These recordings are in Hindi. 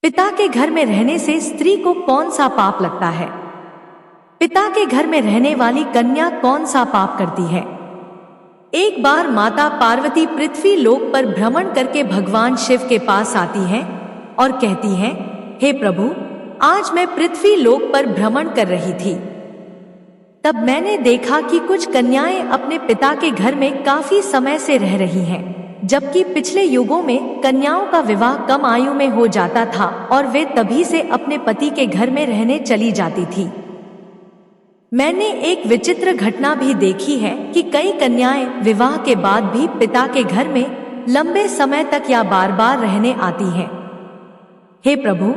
पिता के घर में रहने से स्त्री को कौन सा पाप लगता है? पिता के घर में रहने वाली कन्या कौन सा पाप करती है? एक बार माता पार्वती पृथ्वी लोक पर भ्रमण करके भगवान शिव के पास आती हैं और कहती हैं, हे प्रभु, आज मैं पृथ्वी लोक पर भ्रमण कर रही थी। तब मैंने देखा कि कुछ कन्याएं अपने पिता के घर में काफी समय से रह रही हैं, जबकि पिछले युगों में कन्याओं का विवाह कम आयु में हो जाता था और वे तभी से अपने पति के घर में रहने चली जाती थी। मैंने एक विचित्र घटना भी देखी है कि कई कन्याएं विवाह के बाद भी पिता के घर में लंबे समय तक या बार बार रहने आती हैं। हे प्रभु,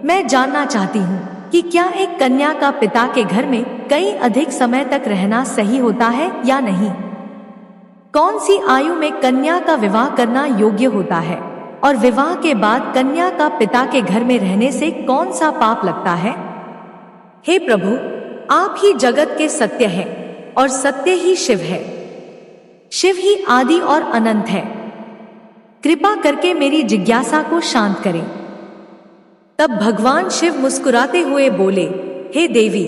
मैं जानना चाहती हूँ कि क्या एक कन्या का पिता के घर में कई अधिक समय तक रहना सही होता है या नहीं? कौन सी आयु में कन्या का विवाह करना योग्य होता है और विवाह के बाद कन्या का पिता के घर में रहने से कौन सा पाप लगता है? हे प्रभु, आप ही जगत के सत्य हैं और सत्य ही शिव है। शिव ही आदि और अनंत है। कृपा करके मेरी जिज्ञासा को शांत करें। तब भगवान शिव मुस्कुराते हुए बोले, हे देवी,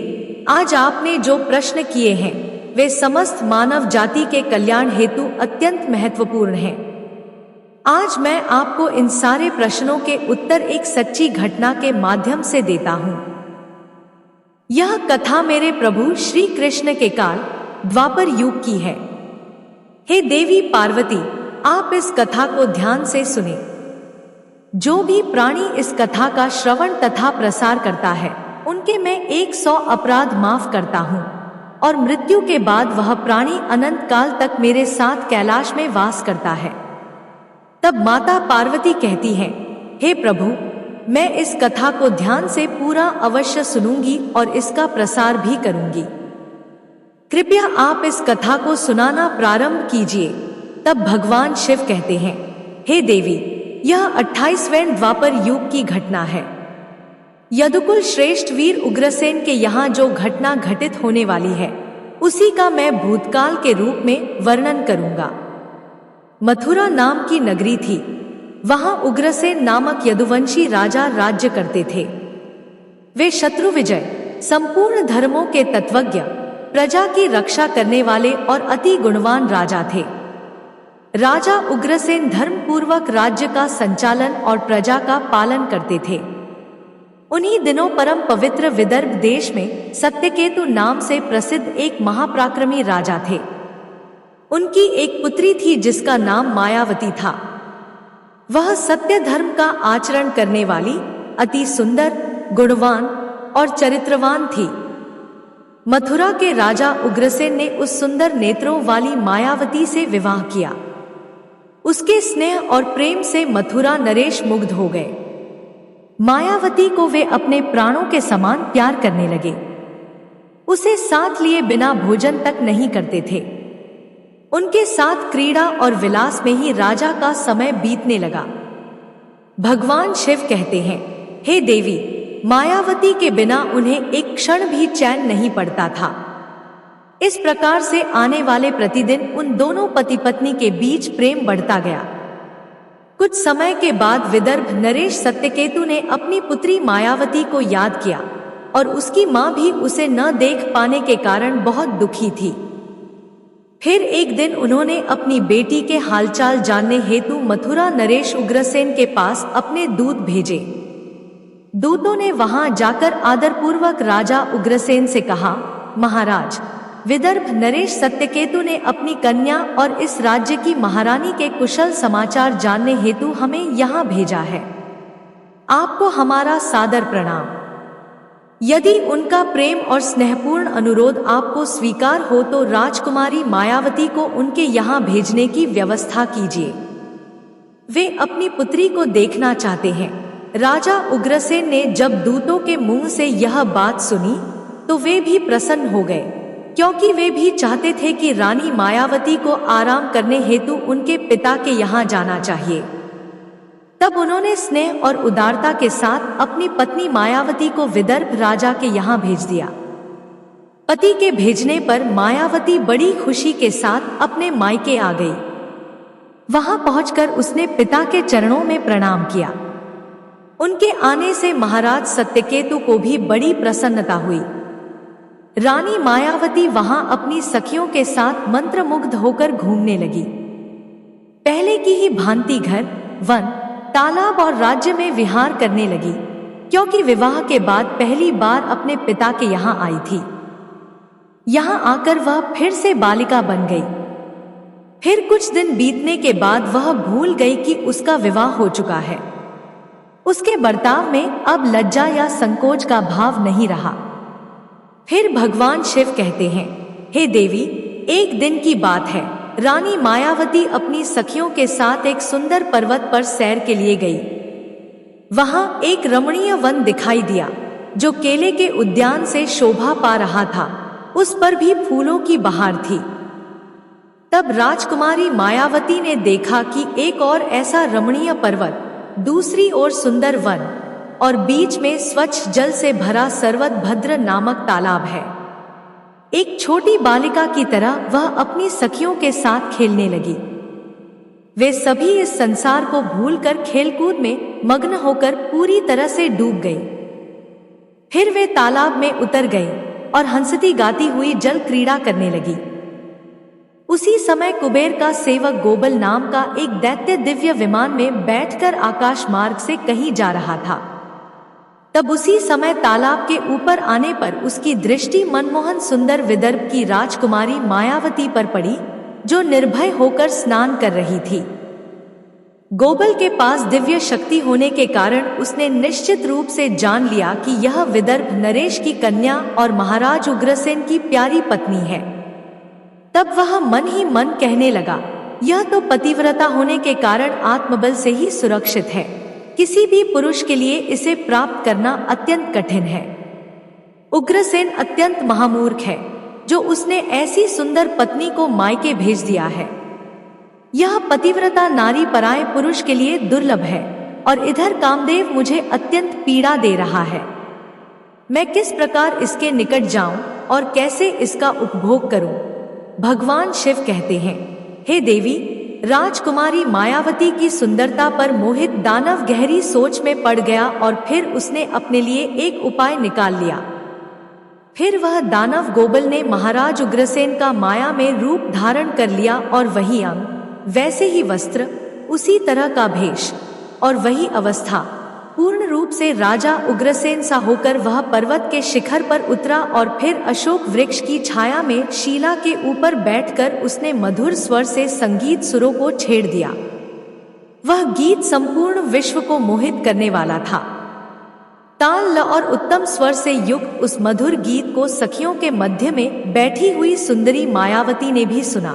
आज आपने जो प्रश्न किए हैं वे समस्त मानव जाति के कल्याण हेतु अत्यंत महत्वपूर्ण हैं। आज मैं आपको इन सारे प्रश्नों के उत्तर एक सच्ची घटना के माध्यम से देता हूँ। यह कथा मेरे प्रभु श्री कृष्ण के काल द्वापर युग की है। हे देवी पार्वती, आप इस कथा को ध्यान से सुने। जो भी प्राणी इस कथा का श्रवण तथा प्रसार करता है, उनके मैं 100 अपराध माफ करता हूँ और मृत्यु के बाद वह प्राणी अनंत काल तक मेरे साथ कैलाश में वास करता है। तब माता पार्वती कहती हैं, हे प्रभु, मैं इस कथा को ध्यान से पूरा अवश्य सुनूंगी और इसका प्रसार भी करूंगी। कृपया आप इस कथा को सुनाना प्रारंभ कीजिए। तब भगवान शिव कहते हैं, हे देवी, यह 28वें द्वापर युग की घटना है। यदुकुल श्रेष्ठ वीर उग्रसेन के यहाँ जो घटना घटित होने वाली है, उसी का मैं भूतकाल के रूप में वर्णन करूंगा। मथुरा नाम की नगरी थी। वहां उग्रसेन नामक यदुवंशी राजा राज्य करते थे। वे शत्रु विजय, संपूर्ण धर्मों के तत्वज्ञ, प्रजा की रक्षा करने वाले और अति गुणवान राजा थे। राजा उग्रसेन धर्म पूर्वक राज्य का संचालन और प्रजा का पालन करते थे। उन्हीं दिनों परम पवित्र विदर्भ देश में सत्यकेतु नाम से प्रसिद्ध एक महापराक्रमी राजा थे। उनकी एक पुत्री थी जिसका नाम मायावती था। वह सत्य धर्म का आचरण करने वाली, अति सुंदर, गुणवान और चरित्रवान थी। मथुरा के राजा उग्रसेन ने उस सुंदर नेत्रों वाली मायावती से विवाह किया। उसके स्नेह और प्रेम से मथुरा नरेश मुग्ध हो गए। मायावती को वे अपने प्राणों के समान प्यार करने लगे। उसे साथ लिए बिना भोजन तक नहीं करते थे। उनके साथ क्रीड़ा और विलास में ही राजा का समय बीतने लगा। भगवान शिव कहते हैं, हे देवी, मायावती के बिना उन्हें एक क्षण भी चैन नहीं पड़ता था। इस प्रकार से आने वाले प्रतिदिन उन दोनों पति पत्नी के बीच प्रेम बढ़ता गया। कुछ समय के बाद विदर्भ नरेश सत्यकेतु ने अपनी पुत्री मायावती को याद किया और उसकी मां भी उसे न देख पाने के कारण बहुत दुखी थी। फिर एक दिन उन्होंने अपनी बेटी के हालचाल जानने हेतु मथुरा नरेश उग्रसेन के पास अपने दूत भेजे। दूतों ने वहां जाकर आदरपूर्वक राजा उग्रसेन से कहा, महाराज, विदर्भ नरेश सत्यकेतु ने अपनी कन्या और इस राज्य की महारानी के कुशल समाचार जानने हेतु हमें यहाँ भेजा है। आपको हमारा सादर प्रणाम। यदि उनका प्रेम और स्नेहपूर्ण अनुरोध आपको स्वीकार हो तो राजकुमारी मायावती को उनके यहाँ भेजने की व्यवस्था कीजिए। वे अपनी पुत्री को देखना चाहते हैं। राजा उग्रसेन ने जब दूतों के मुंह से यह बात सुनी तो वे भी प्रसन्न हो गए, क्योंकि वे भी चाहते थे कि रानी मायावती को आराम करने हेतु उनके पिता के यहाँ जाना चाहिए। तब उन्होंने स्नेह और उदारता के साथ अपनी पत्नी मायावती को विदर्भ राजा के यहाँ भेज दिया। पति के भेजने पर मायावती बड़ी खुशी के साथ अपने मायके आ गई। वहां पहुंचकर उसने पिता के चरणों में प्रणाम किया। उनके आने से महाराज सत्यकेतु को भी बड़ी प्रसन्नता हुई। रानी मायावती वहां अपनी सखियों के साथ मंत्रमुग्ध होकर घूमने लगी। पहले की ही भांति घर, वन, तालाब और राज्य में विहार करने लगी, क्योंकि विवाह के बाद पहली बार अपने पिता के यहाँ आई थी। यहाँ आकर वह फिर से बालिका बन गई। फिर कुछ दिन बीतने के बाद वह भूल गई कि उसका विवाह हो चुका है। उसके बर्ताव में अब लज्जा या संकोच का भाव नहीं रहा। फिर भगवान शिव कहते हैं, हे देवी, एक दिन की बात है, रानी मायावती अपनी सखियों के साथ एक सुंदर पर्वत पर सैर के लिए गई। वहां एक रमणीय वन दिखाई दिया जो केले के उद्यान से शोभा पा रहा था। उस पर भी फूलों की बहार थी। तब राजकुमारी मायावती ने देखा कि एक और ऐसा रमणीय पर्वत, दूसरी ओर सुंदर वन और बीच में स्वच्छ जल से भरा सर्वतभद्र नामक तालाब है। एक छोटी बालिका की तरह वह अपनी सखियों के साथ खेलने लगी। वे सभी इस संसार को भूलकर खेलकूद में मग्न होकर पूरी तरह से डूब गई। फिर वे तालाब में उतर गई और हंसती गाती हुई जल क्रीड़ा करने लगी। उसी समय कुबेर का सेवक गोबल नाम का एक दैत्य दिव्य विमान में बैठकर आकाश मार्ग से कहीं जा रहा था। तब उसी समय तालाब के ऊपर आने पर उसकी दृष्टि मनमोहन सुंदर विदर्भ की राजकुमारी मायावती पर पड़ी, जो निर्भय होकर स्नान कर रही थी। गोबल के पास दिव्य शक्ति होने के कारण उसने निश्चित रूप से जान लिया कि यह विदर्भ नरेश की कन्या और महाराज उग्रसेन की प्यारी पत्नी है। तब वह मन ही मन कहने लगा, यह तो पतिव्रता होने के कारण आत्मबल से ही सुरक्षित है। किसी भी पुरुष के लिए इसे प्राप्त करना अत्यंत कठिन है। उग्रसेन अत्यंत महामूर्ख है जो उसने ऐसी सुंदर पत्नी को मायके भेज दिया है। यह पतिव्रता नारी पराये पुरुष के लिए दुर्लभ है और इधर कामदेव मुझे अत्यंत पीड़ा दे रहा है। मैं किस प्रकार इसके निकट जाऊं और कैसे इसका उपभोग करूं? भगवान शिव कहते हैं, हे देवी, राजकुमारी मायावती की सुंदरता पर मोहित दानव गहरी सोच में पड़ गया और फिर उसने अपने लिए एक उपाय निकाल लिया। फिर वह दानव गोबल ने महाराज उग्रसेन का माया में रूप धारण कर लिया और वही अंग, वैसे ही वस्त्र, उसी तरह का भेष और वही अवस्था, पूर्ण रूप से राजा उग्रसेन सा होकर वह पर्वत के शिखर पर उतरा और फिर अशोक वृक्ष की छाया में शीला के ऊपर बैठकर उसने मधुर स्वर से संगीत सुरों को छेड़ दिया। वह गीत संपूर्ण विश्व को मोहित करने वाला था। ताल ल और उत्तम स्वर से युक्त उस मधुर गीत को सखियों के मध्य में बैठी हुई सुंदरी मायावती ने भी सुना।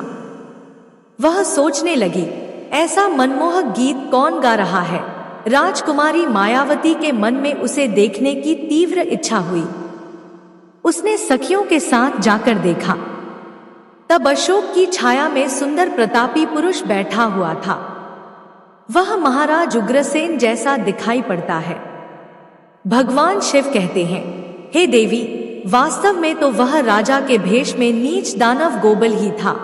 वह सोचने लगी, ऐसा मनमोहक गीत कौन गा रहा है? राजकुमारी मायावती के मन में उसे देखने की तीव्र इच्छा हुई। उसने सखियों के साथ जाकर देखा। तब अशोक की छाया में सुंदर प्रतापी पुरुष बैठा हुआ था। वह महाराज उग्रसेन जैसा दिखाई पड़ता है। भगवान शिव कहते हैं, हे देवी, वास्तव में तो वह राजा के भेष में नीच दानव गोबल ही था।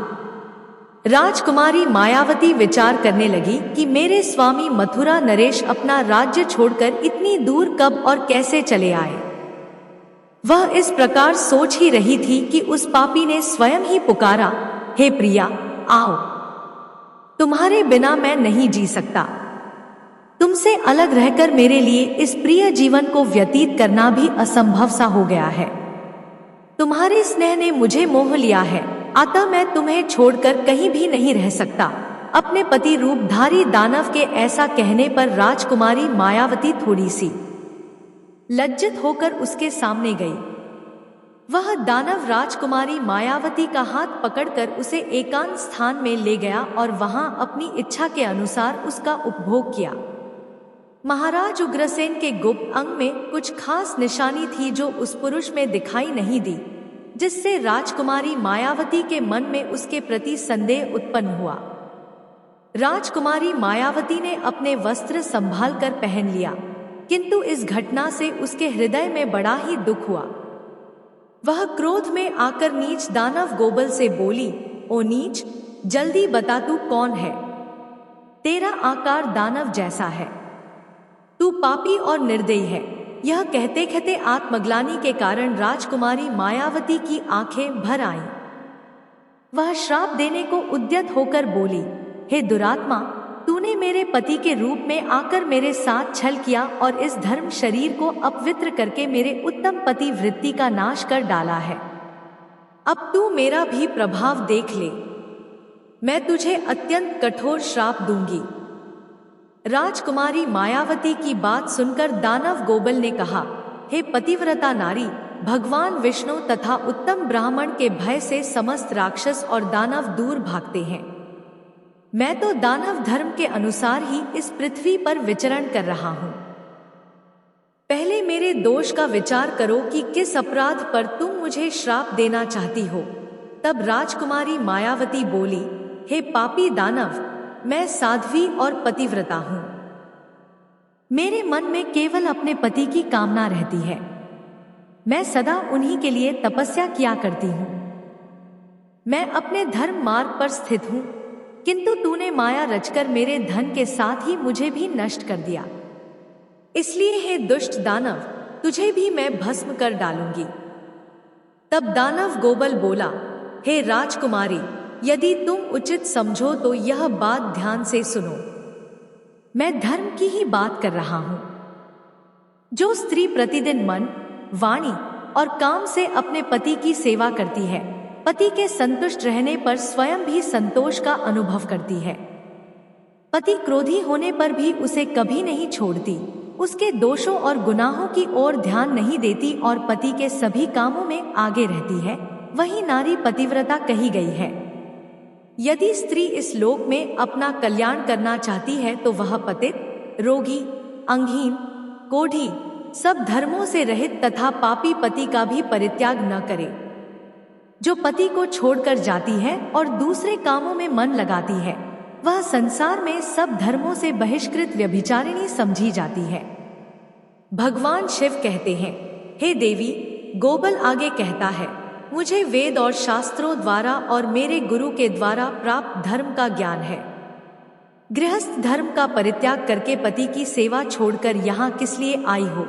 राजकुमारी मायावती विचार करने लगी कि मेरे स्वामी मथुरा नरेश अपना राज्य छोड़कर इतनी दूर कब और कैसे चले आए। वह इस प्रकार सोच ही रही थी कि उस पापी ने स्वयं ही पुकारा, हे प्रिया, आओ, तुम्हारे बिना मैं नहीं जी सकता। तुमसे अलग रहकर मेरे लिए इस प्रिय जीवन को व्यतीत करना भी असंभव सा हो गया है। तुम्हारे स्नेह ने मुझे मोह लिया है, अतः मैं तुम्हें छोड़कर कहीं भी नहीं रह सकता। अपने पति रूपधारी दानव के ऐसा कहने पर राजकुमारी मायावती थोड़ी सी लज्जित होकर उसके सामने गई। वह दानव राजकुमारी मायावती का हाथ पकड़कर उसे एकांत स्थान में ले गया और वहां अपनी इच्छा के अनुसार उसका उपभोग किया। महाराज उग्रसेन के गुप्त अंग में कुछ खास निशानी थी जो उस पुरुष में दिखाई नहीं दी, जिससे राजकुमारी मायावती के मन में उसके प्रति संदेह उत्पन्न हुआ। राजकुमारी मायावती ने अपने वस्त्र संभाल कर पहन लिया, किंतु इस घटना से उसके हृदय में बड़ा ही दुख हुआ। वह क्रोध में आकर नीच दानव गोबल से बोली, ओ नीच, जल्दी बता तू कौन है? तेरा आकार दानव जैसा है। तू पापी और निर्दयी है। यह कहते कहते आत्मग्लानि के कारण राजकुमारी मायावती की आंखें भर आईं। वह श्राप देने को उद्यत होकर बोली, हे दुरात्मा, तूने मेरे पति के रूप में आकर मेरे साथ छल किया और इस धर्म शरीर को अपवित्र करके मेरे उत्तम पति वृत्ति का नाश कर डाला है। अब तू मेरा भी प्रभाव देख ले। मैं तुझे अत्यंत कठोर श्राप दूंगी। राजकुमारी मायावती की बात सुनकर दानव गोबल ने कहा, हे पतिव्रता नारी, भगवान विष्णु तथा उत्तम ब्राह्मण के भय से समस्त राक्षस और दानव दूर भागते हैं। मैं तो दानव धर्म के अनुसार ही इस पृथ्वी पर विचरण कर रहा हूं। पहले मेरे दोष का विचार करो कि किस अपराध पर तुम मुझे श्राप देना चाहती हो। तब राजकुमारी मायावती बोली, हे पापी दानव, मैं साध्वी और पतिव्रता हूं। मेरे मन में केवल अपने पति की कामना रहती है। मैं सदा उन्हीं के लिए तपस्या किया करती हूं। मैं अपने धर्म मार्ग पर स्थित हूं, किंतु तूने माया रचकर मेरे धन के साथ ही मुझे भी नष्ट कर दिया। इसलिए हे दुष्ट दानव, तुझे भी मैं भस्म कर डालूंगी। तब दानव गोबल बोला, हे राजकुमारी, यदि तुम उचित समझो तो यह बात ध्यान से सुनो। मैं धर्म की ही बात कर रहा हूं। जो स्त्री प्रतिदिन मन, वाणी और काम से अपने पति की सेवा करती है, पति के संतुष्ट रहने पर स्वयं भी संतोष का अनुभव करती है। पति क्रोधी होने पर भी उसे कभी नहीं छोड़ती, उसके दोषों और गुनाहों की ओर ध्यान नहीं देती और पति के सभी कामों में आगे रहती है, वही नारी पतिव्रता कही गई है। यदि स्त्री इस लोक में अपना कल्याण करना चाहती है तो वह पतित, रोगी, अंगहीन, कोढ़ी, सब धर्मों से रहित तथा पापी पति का भी परित्याग न करे। जो पति को छोड़कर जाती है और दूसरे कामों में मन लगाती है, वह संसार में सब धर्मों से बहिष्कृत व्यभिचारिणी समझी जाती है। भगवान शिव कहते हैं, हे देवी, गोबल आगे कहता है, मुझे वेद और शास्त्रों द्वारा और मेरे गुरु के द्वारा प्राप्त धर्म का ज्ञान है। गृहस्थ धर्म का परित्याग करके पति की सेवा छोड़कर यहाँ किस लिए आई हो?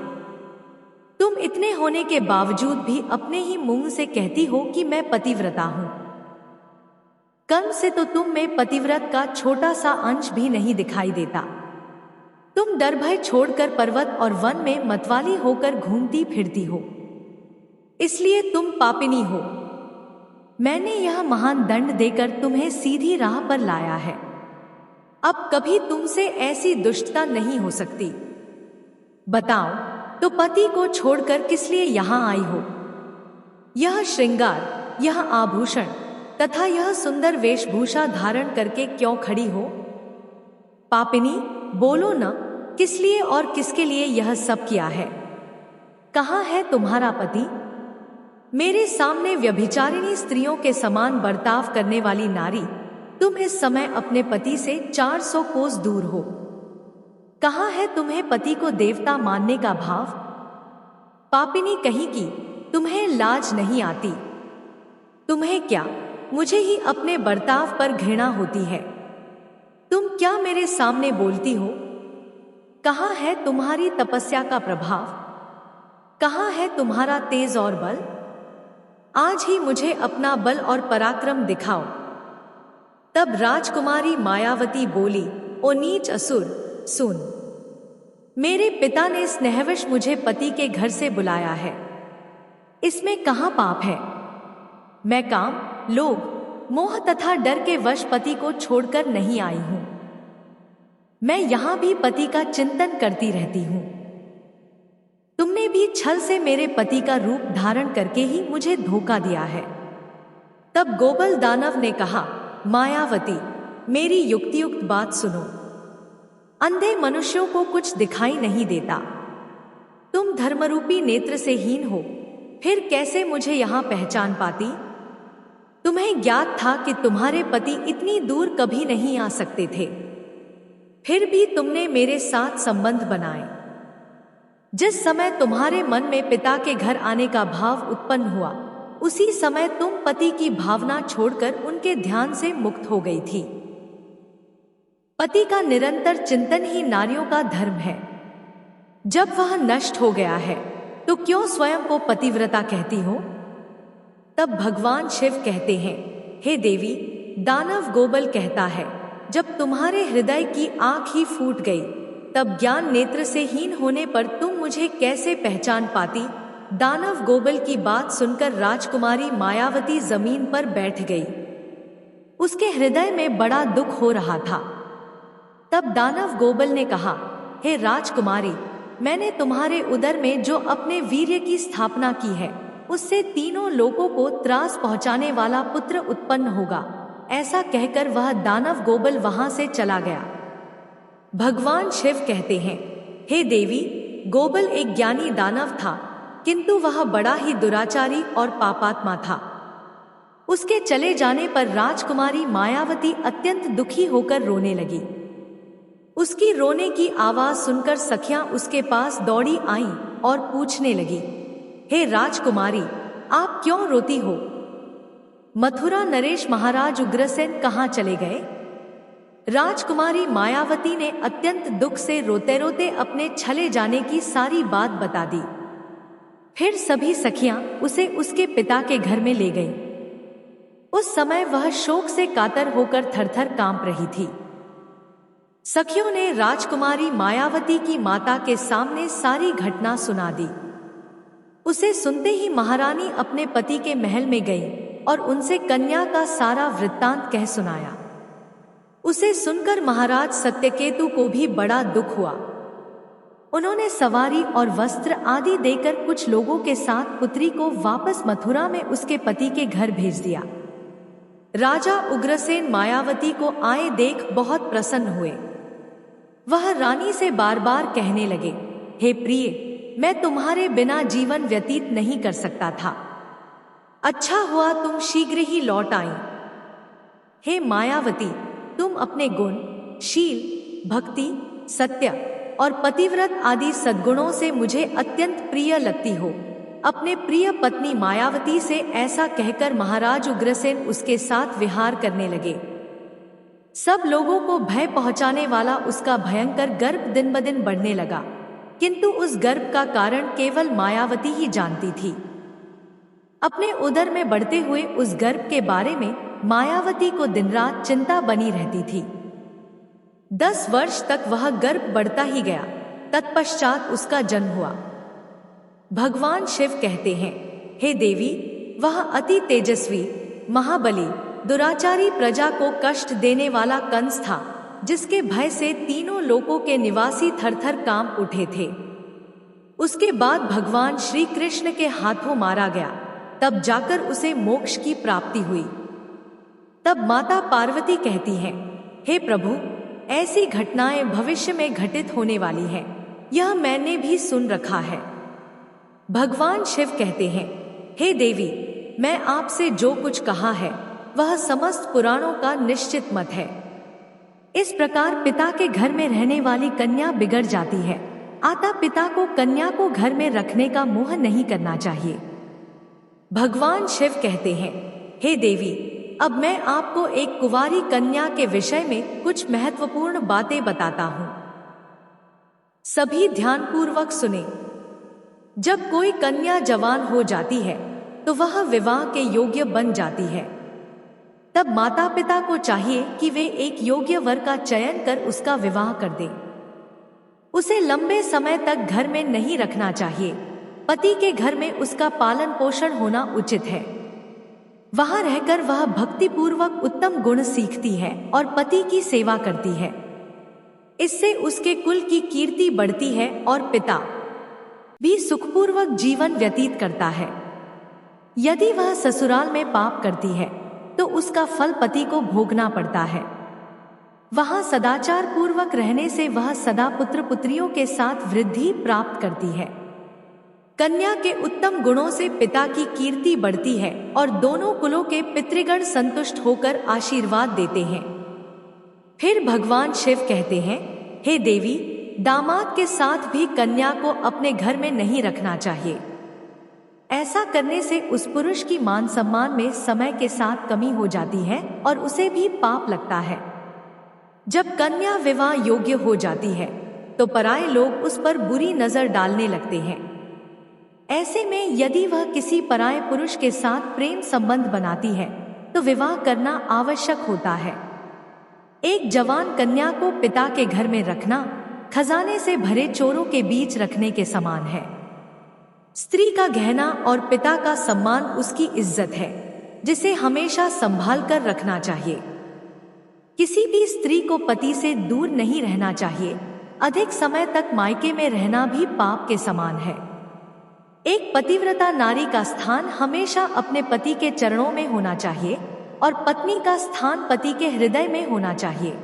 तुम इतने होने के बावजूद भी अपने ही मुंह से कहती हो कि मैं पतिव्रता हूँ। कर्म से तो तुम में पतिव्रत का छोटा सा अंश भी नहीं दिखाई देता। तुम डर भय छोड़कर पर्वत और वन में मतवाली होकर घूमती फिरती हो, इसलिए तुम पापिनी हो। मैंने यह महान दंड देकर तुम्हें सीधी राह पर लाया है। अब कभी तुमसे ऐसी दुष्टता नहीं हो सकती। बताओ, तो पति को छोड़कर किस लिए यहाँ आई हो? यह श्रृंगार, यह आभूषण तथा यह सुंदर वेशभूषा धारण करके क्यों खड़ी हो? पापिनी, बोलो न, किस लिए और किसके लिए यह सब किया है? कहाँ है तुम्हारा पति? मेरे सामने व्यभिचारिणी स्त्रियों के समान बर्ताव करने वाली नारी, तुम इस समय अपने पति से 400 कोस दूर हो। कहाँ है तुम्हें पति को देवता मानने का भाव? पापिनी कहीं की, तुम्हें लाज नहीं आती? तुम्हें क्या, मुझे ही अपने बर्ताव पर घृणा होती है? तुम क्या मेरे सामने बोलती हो? कहाँ है तुम्हारी तपस्या का प्रभाव? कहाँ है तुम्हारा तेज और बल? आज ही मुझे अपना बल और पराक्रम दिखाओ। तब राजकुमारी मायावती बोली, ओ नीच असुर, सुन। मेरे पिता ने स्नेहवश मुझे पति के घर से बुलाया है। इसमें कहाँ पाप है? मैं काम, लोभ, मोह तथा डर के वश पति को छोड़कर नहीं आई हूं। मैं यहां भी पति का चिंतन करती रहती हूं। तुमने भी छल से मेरे पति का रूप धारण करके ही मुझे धोखा दिया है। तब गोबल दानव ने कहा, मायावती, मेरी युक्तियुक्त बात सुनो। अंधे मनुष्यों को कुछ दिखाई नहीं देता। तुम धर्मरूपी नेत्र से हीन हो, फिर कैसे मुझे यहां पहचान पाती? तुम्हें ज्ञात था कि तुम्हारे पति इतनी दूर कभी नहीं आ सकते थे, फिर भी तुमने मेरे साथ संबंध बनाए। जिस समय तुम्हारे मन में पिता के घर आने का भाव उत्पन्न हुआ, उसी समय तुम पति की भावना छोड़कर उनके ध्यान से मुक्त हो गई थी। पति का निरंतर चिंतन ही नारियों का धर्म है। जब वह नष्ट हो गया है तो क्यों स्वयं को पतिव्रता कहती हो? तब भगवान शिव कहते हैं, हे देवी, दानव गोबल कहता है, जब तुम्हारे हृदय की आंख ही फूट गई तब ज्ञान नेत्र से हीन होने पर तुम मुझे कैसे पहचान पाती? दानव गोबल की बात सुनकर राजकुमारी मायावती जमीन पर बैठ गई। उसके हृदय में बड़ा दुख हो रहा था। तब दानव गोबल ने कहा, हे राजकुमारी, मैंने तुम्हारे उदर में जो अपने वीर्य की स्थापना की है उससे तीनों लोगों को त्रास पहुंचाने वाला पुत्र उत्पन्न होगा। ऐसा कहकर वह दानव गोबल वहां से चला गया। भगवान शिव कहते हैं, हे देवी, गोबल एक ज्ञानी दानव था, किंतु वह बड़ा ही दुराचारी और पापात्मा था। उसके चले जाने पर राजकुमारी मायावती अत्यंत दुखी होकर रोने लगी। उसकी रोने की आवाज सुनकर सखियां उसके पास दौड़ी आईं और पूछने लगी, हे राजकुमारी, आप क्यों रोती हो? मथुरा नरेश महाराज उग्रसेन कहाँ चले गए? राजकुमारी मायावती ने अत्यंत दुख से रोते रोते अपने चले जाने की सारी बात बता दी। फिर सभी सखियां उसे उसके पिता के घर में ले गईं। उस समय वह शोक से कातर होकर थरथर कांप रही थी। सखियों ने राजकुमारी मायावती की माता के सामने सारी घटना सुना दी। उसे सुनते ही महारानी अपने पति के महल में गई और उनसे कन्या का सारा वृत्तांत कह सुनाया। उसे सुनकर महाराज सत्यकेतु को भी बड़ा दुख हुआ। उन्होंने सवारी और वस्त्र आदि देकर कुछ लोगों के साथ पुत्री को वापस मथुरा में उसके पति के घर भेज दिया। राजा उग्रसेन मायावती को आए देख बहुत प्रसन्न हुए। वह रानी से बार बार कहने लगे, हे प्रिय, मैं तुम्हारे बिना जीवन व्यतीत नहीं कर सकता था। अच्छा हुआ तुम शीघ्र ही लौट आई। हे मायावती, तुम अपने गुण, शील, भक्ति, सत्य और पतिव्रत आदि सद्गुणों से मुझे अत्यंत प्रिय लगती हो। अपने प्रिय पत्नी मायावती से ऐसा कहकर महाराज उग्रसेन उसके साथ विहार करने लगे। सब लोगों को भय पहुंचाने वाला उसका भयंकर गर्भ दिन ब दिन बढ़ने लगा, किंतु उस गर्भ का कारण केवल मायावती ही जानती थी। अपने उदर में बढ़ते हुए उस गर्भ के बारे में मायावती को दिन रात चिंता बनी रहती थी। 10 वर्ष तक वह गर्भ बढ़ता ही गया। तत्पश्चात उसका जन्म हुआ। भगवान शिव कहते हैं, हे देवी, वह अति तेजस्वी, महाबली, दुराचारी प्रजा को कष्ट देने वाला कंस था, जिसके भय से तीनों लोकों के निवासी थरथर कांप उठे थे। उसके बाद भगवान श्री कृष्ण के हाथों मारा गया, तब जाकर उसे मोक्ष की प्राप्ति हुई। तब माता पार्वती कहती हैं, हे प्रभु, ऐसी घटनाएं भविष्य में घटित होने वाली हैं, यह मैंने भी सुन रखा है। भगवान शिव कहते हैं, हे देवी, मैं आपसे जो कुछ कहा है वह समस्त पुराणों का निश्चित मत है। इस प्रकार पिता के घर में रहने वाली कन्या बिगड़ जाती है। अतः पिता को कन्या को घर में रखने का मोह नहीं करना चाहिए। भगवान शिव कहते हैं, हे देवी, अब मैं आपको एक कुंवारी कन्या के विषय में कुछ महत्वपूर्ण बातें बताता हूँ। सभी ध्यानपूर्वक सुने। जब कोई कन्या जवान हो जाती है तो वह विवाह के योग्य बन जाती है। तब माता पिता को चाहिए कि वे एक योग्य वर का चयन कर उसका विवाह कर दें। उसे लंबे समय तक घर में नहीं रखना चाहिए। पति के घर में उसका पालन पोषण होना उचित है। वहां रहकर वह भक्ति पूर्वक उत्तम गुण सीखती है और पति की सेवा करती है। इससे उसके कुल की कीर्ति बढ़ती है और पिता भी सुखपूर्वक जीवन व्यतीत करता है। यदि वह ससुराल में पाप करती है तो उसका फल पति को भोगना पड़ता है। वहां सदाचार पूर्वक रहने से वह सदा पुत्र पुत्रियों के साथ वृद्धि प्राप्त करती है। कन्या के उत्तम गुणों से पिता की कीर्ति बढ़ती है और दोनों कुलों के पितृगण संतुष्ट होकर आशीर्वाद देते हैं। फिर भगवान शिव कहते हैं, हे देवी, दामाद के साथ भी कन्या को अपने घर में नहीं रखना चाहिए। ऐसा करने से उस पुरुष की मान सम्मान में समय के साथ कमी हो जाती है और उसे भी पाप लगता है। जब कन्या विवाह योग्य हो जाती है तो पराये लोग उस पर बुरी नजर डालने लगते हैं। ऐसे में यदि वह किसी पराये पुरुष के साथ प्रेम संबंध बनाती है तो विवाह करना आवश्यक होता है। एक जवान कन्या को पिता के घर में रखना खजाने से भरे चोरों के बीच रखने के समान है। स्त्री का गहना और पिता का सम्मान उसकी इज्जत है, जिसे हमेशा संभाल कर रखना चाहिए। किसी भी स्त्री को पति से दूर नहीं रहना चाहिए। अधिक समय तक मायके में रहना भी पाप के समान है। एक पतिव्रता नारी का स्थान हमेशा अपने पति के चरणों में होना चाहिए और पत्नी का स्थान पति के हृदय में होना चाहिए।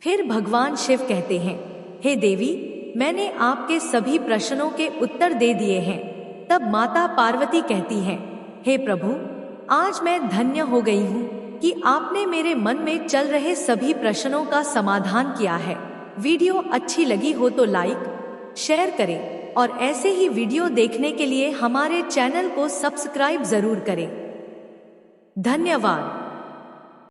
फिर भगवान शिव कहते हैं, हे देवी, मैंने आपके सभी प्रश्नों के उत्तर दे दिए हैं। तब माता पार्वती कहती हैं, हे प्रभु, आज मैं धन्य हो गई हूँ कि आपने मेरे मन में चल रहे सभी प्रश्नों का समाधान किया है। वीडियो अच्छी लगी हो तो लाइक, शेयर करें और ऐसे ही वीडियो देखने के लिए हमारे चैनल को सब्सक्राइब जरूर करें। धन्यवाद।